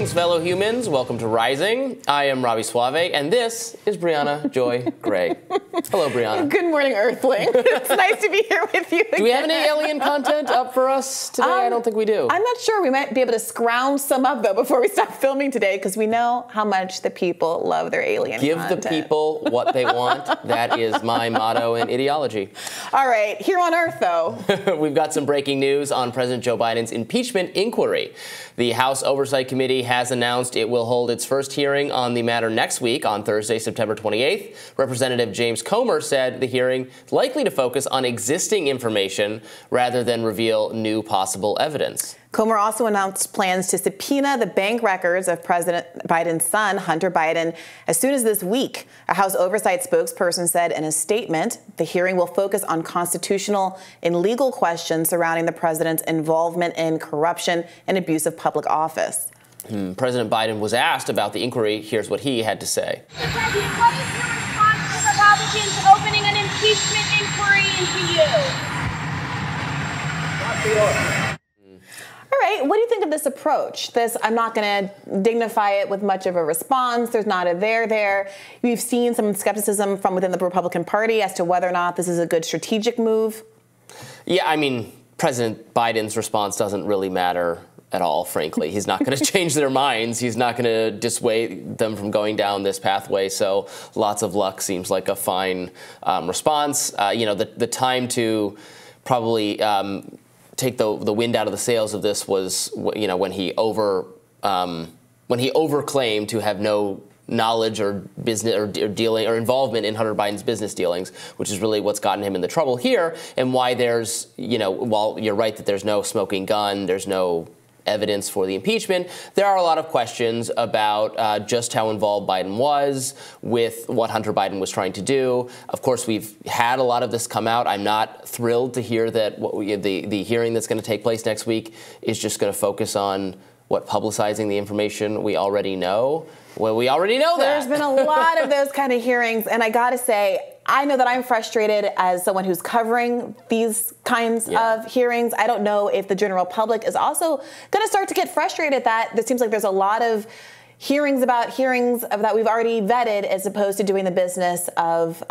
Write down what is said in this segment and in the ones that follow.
Greetings, fellow humans. Welcome to Rising. I am Robby Soave, and this is Briahna Joy Gray. Hello, Briahna. Good morning, Earthling. It's nice to be here with you again. Do we have any alien content up for us today? I don't think we do. I'm not sure. We might be able to scrounge some up, though, before we stop filming today, because we know how much the people love their alien content. Give the people what they want. That is my motto and ideology. All right. Here on Earth, though. We've got some breaking news on President Joe Biden's impeachment inquiry. The House Oversight Committee has announced it will hold its first hearing on the matter next week on Thursday, September 28th. Representative James Comer said the hearing is likely to focus on existing information rather than reveal new possible evidence. Comer also announced plans to subpoena the bank records of President Biden's son, Hunter Biden, as soon as this week. A House Oversight spokesperson said in a statement, the hearing will focus on constitutional and legal questions surrounding the president's involvement in corruption and abuse of public office. President Biden was asked about the inquiry. Here's what he had to say. Mr. President, what is your response to Republicans opening an impeachment inquiry into you? All right, what do you think of this approach? I'm not going to dignify it with much of a response. There's not a there. We've seen some skepticism from within the Republican Party as to whether or not this is a good strategic move. Yeah, I mean, President Biden's response doesn't really matter at all, frankly. He's not going to change their minds. He's not going to dissuade them from going down this pathway. So lots of luck seems like a fine response. The time to probably take the wind out of the sails of this was, when he overclaimed to have no knowledge or business or dealing or involvement in Hunter Biden's business dealings, which is really what's gotten him in the trouble here, and why there's, while you're right that there's no smoking gun, there's no evidence for the impeachment, there are a lot of questions about just how involved Biden was with what Hunter Biden was trying to do. Of course, we've had a lot of this come out. I'm not thrilled to hear that the hearing that's going to take place next week is just going to focus on publicizing the information we already know. Well, we already know that. There's been a lot of those kind of hearings, and I got to say, I know that I'm frustrated as someone who's covering these kinds of hearings. I don't know if the general public is also going to start to get frustrated that it seems like there's a lot of hearings that we've already vetted as opposed to doing the business of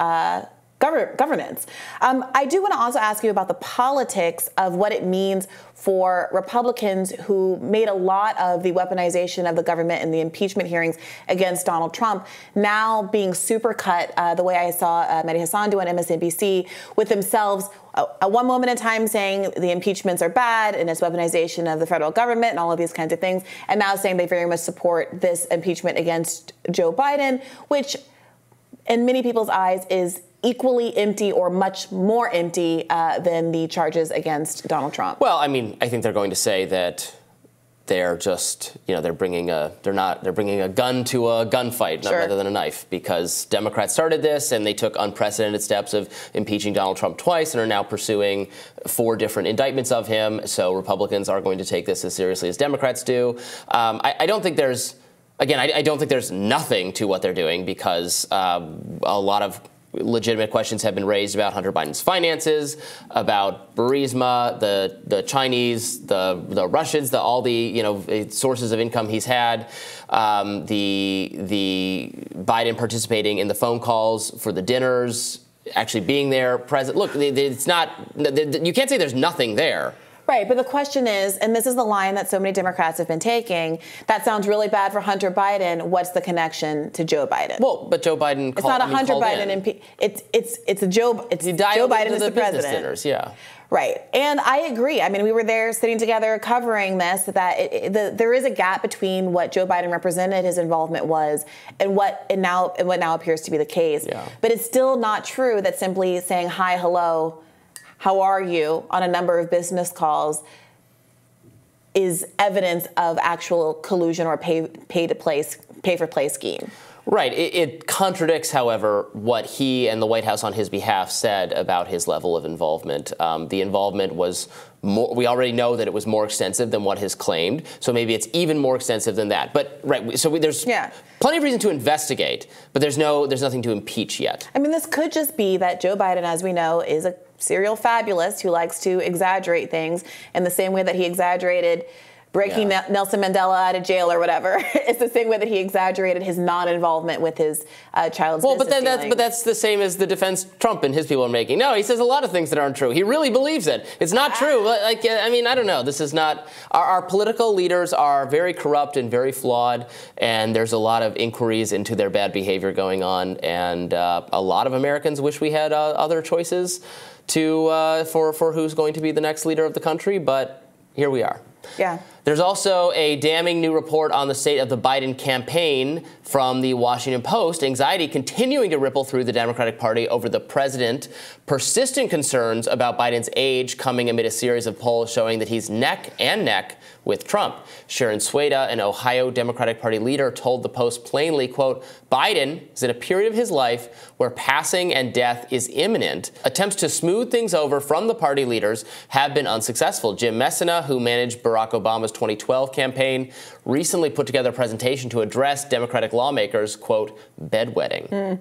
governance. I do want to also ask you about the politics of what it means for Republicans who made a lot of the weaponization of the government in the impeachment hearings against Donald Trump now being supercut the way I saw Mehdi Hasan do on MSNBC with themselves at one moment in time saying the impeachments are bad and it's weaponization of the federal government and all of these kinds of things, and now saying they very much support this impeachment against Joe Biden, which in many people's eyes is equally empty or much more empty than the charges against Donald Trump. Well, I mean, I think they're going to say that they're just, they're bringing a gun to a gunfight rather than a knife, because Democrats started this and they took unprecedented steps of impeaching Donald Trump twice and are now pursuing 4 different indictments of him. So Republicans are going to take this as seriously as Democrats do. I don't think there's, I don't think there's nothing to what they're doing, because a lot of legitimate questions have been raised about Hunter Biden's finances, about Burisma, the Chinese, the Russians, all the sources of income he's had, the Biden participating in the phone calls for the dinners, actually being there present. Look, it's not. You can't say there's nothing there. Right, but the question is, and this is the line that so many Democrats have been taking, that sounds really bad for Hunter Biden. What's the connection to Joe Biden? Well, but Joe Biden it's not a Hunter Biden. It's Joe Biden is the president. Dinners, yeah. Right, and I agree. I mean, we were there sitting together covering this. There is a gap between what Joe Biden represented, his involvement was, and what now appears to be the case. Yeah. But it's still not true that simply saying hi, hello, how are you on a number of business calls is evidence of actual collusion or pay for play scheme. Right. It contradicts, however, what he and the White House on his behalf said about his level of involvement. The involvement was more, we already know that it was more extensive than what is claimed, so maybe it's even more extensive than that. But there's plenty of reason to investigate, but there's nothing to impeach yet. I mean, this could just be that Joe Biden, as we know, is a serial fabulist who likes to exaggerate things in the same way that he exaggerated breaking Nelson Mandela out of jail or whatever. It's the same way that he exaggerated his non-involvement with his child's business but that's the same as the defense Trump and his people are making. No, he says a lot of things that aren't true. He really believes it. It's not true. Like, I mean, I don't know. This is not. Our political leaders are very corrupt and very flawed, and there's a lot of inquiries into their bad behavior going on, and a lot of Americans wish we had other choices for who's going to be the next leader of the country, but here we are. Yeah. There's also a damning new report on the state of the Biden campaign from the Washington Post. Anxiety continuing to ripple through the Democratic Party over the president. Persistent concerns about Biden's age coming amid a series of polls showing that he's neck and neck with Trump. Sharon Sueda, an Ohio Democratic Party leader, told the Post plainly, quote, Biden is in a period of his life where passing and death is imminent. Attempts to smooth things over from the party leaders have been unsuccessful. Jim Messina, who managed Barack Obama's 2012 campaign, recently put together a presentation to address Democratic lawmakers' quote, bedwetting.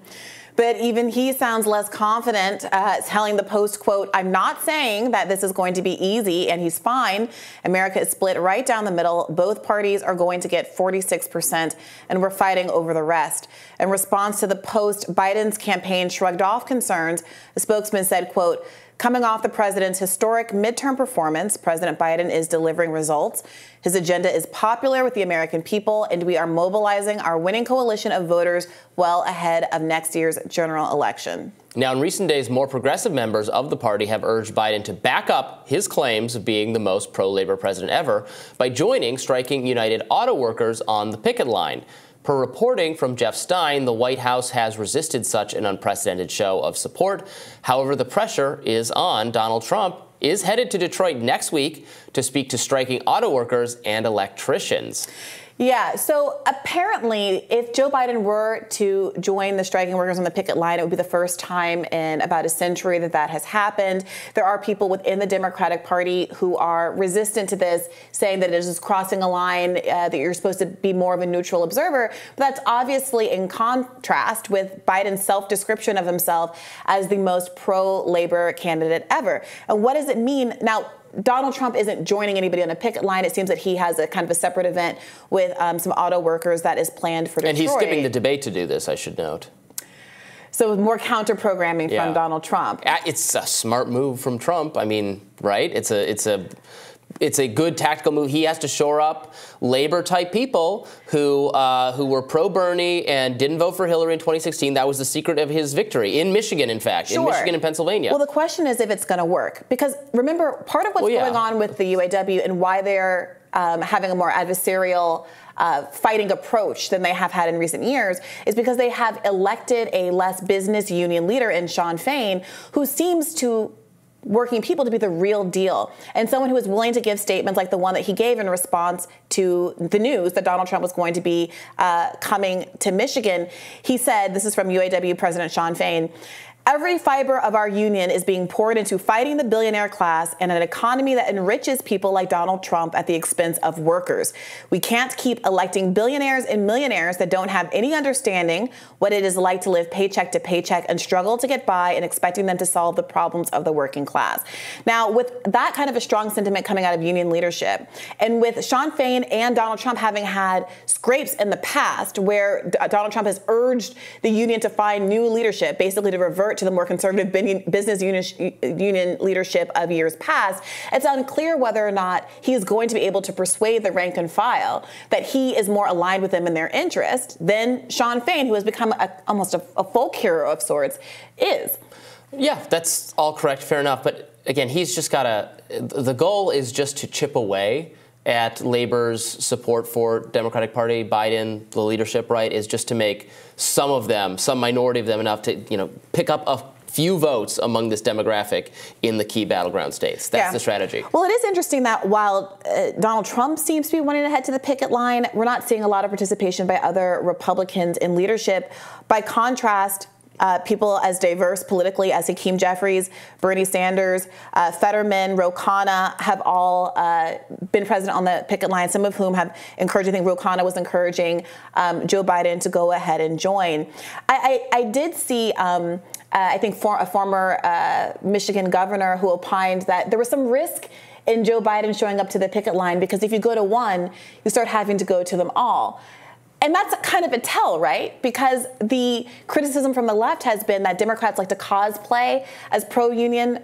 But even he sounds less confident, telling the Post, quote, I'm not saying that this is going to be easy, and he's fine. America is split right down the middle. Both parties are going to get 46%, and we're fighting over the rest. In response to the Post, Biden's campaign shrugged off concerns. The spokesman said, quote, coming off the president's historic midterm performance, President Biden is delivering results. His agenda is popular with the American people, and we are mobilizing our winning coalition of voters well ahead of next year's general election. Now, in recent days, more progressive members of the party have urged Biden to back up his claims of being the most pro-labor president ever by joining striking United Auto Workers on the picket line. Per reporting from Jeff Stein, the White House has resisted such an unprecedented show of support. However, the pressure is on. Donald Trump is headed to Detroit next week to speak to striking auto workers and electricians. Yeah, so apparently, if Joe Biden were to join the striking workers on the picket line, it would be the first time in about a century that that has happened. There are people within the Democratic Party who are resistant to this, saying that it is crossing a line, that you're supposed to be more of a neutral observer. But that's obviously in contrast with Biden's self-description of himself as the most pro-labor candidate ever. And what does it mean? Now, Donald Trump isn't joining anybody on a picket line. It seems that he has a kind of a separate event with some auto workers that is planned for Detroit. And he's skipping the debate to do this, I should note. So more counter-programming from Donald Trump. It's a smart move from Trump. I mean, right? It's a good tactical move. He has to shore up labor-type people who were pro-Bernie and didn't vote for Hillary in 2016. That was the secret of his victory in Michigan, in fact, in Michigan and Pennsylvania. Well, the question is if it's going to work. Because remember, part of what's going on with the UAW and why they're having a more adversarial fighting approach than they have had in recent years is because they have elected a less business union leader in Sean Fain, who seems to working people to be the real deal, and someone who is willing to give statements like the one that he gave in response to the news that Donald Trump was going to be coming to Michigan. He said, this is from UAW President Sean Fain, every fiber of our union is being poured into fighting the billionaire class and an economy that enriches people like Donald Trump at the expense of workers. We can't keep electing billionaires and millionaires that don't have any understanding what it is like to live paycheck to paycheck and struggle to get by and expecting them to solve the problems of the working class. Now, with that kind of a strong sentiment coming out of union leadership, and with Sean Fain and Donald Trump having had scrapes in the past where Donald Trump has urged the union to find new leadership, basically to revert to the more conservative business union leadership of years past, it's unclear whether or not he is going to be able to persuade the rank and file that he is more aligned with them in their interest than Sean Fain, who has become almost a folk hero of sorts, is. Yeah, that's all correct. Fair enough. But again, he's just got the goal is just to chip away at labor's support for Democratic Party. Biden, the leadership, right, is just to make some of them, some minority of them, enough to, pick up a few votes among this demographic in the key battleground states. That's the strategy. Well, it is interesting that while Donald Trump seems to be wanting to head to the picket line, we're not seeing a lot of participation by other Republicans in leadership. By contrast, people as diverse politically as Hakeem Jeffries, Bernie Sanders, Fetterman, Ro Khanna have all been present on the picket line, some of whom have encouraged, I think Ro Khanna was encouraging Joe Biden to go ahead and join. I did see, I think, a former Michigan governor who opined that there was some risk in Joe Biden showing up to the picket line, because if you go to one, you start having to go to them all. And that's kind of a tell, right? Because the criticism from the left has been that Democrats like to cosplay as pro-union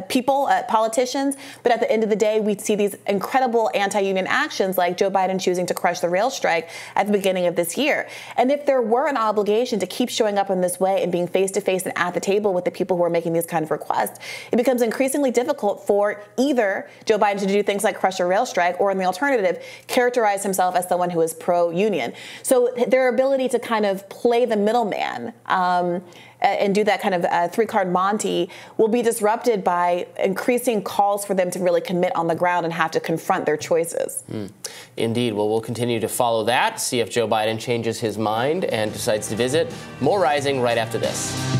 people, politicians. But at the end of the day, we see these incredible anti-union actions like Joe Biden choosing to crush the rail strike at the beginning of this year. And if there were an obligation to keep showing up in this way and being face-to-face and at the table with the people who are making these kind of requests, it becomes increasingly difficult for either Joe Biden to do things like crush a rail strike, or in the alternative, characterize himself as someone who is pro-union. So their ability to kind of play the middleman and do that kind of three-card Monty will be disrupted by increasing calls for them to really commit on the ground and have to confront their choices. Indeed. Well, we'll continue to follow that, see if Joe Biden changes his mind and decides to visit. More Rising right after this.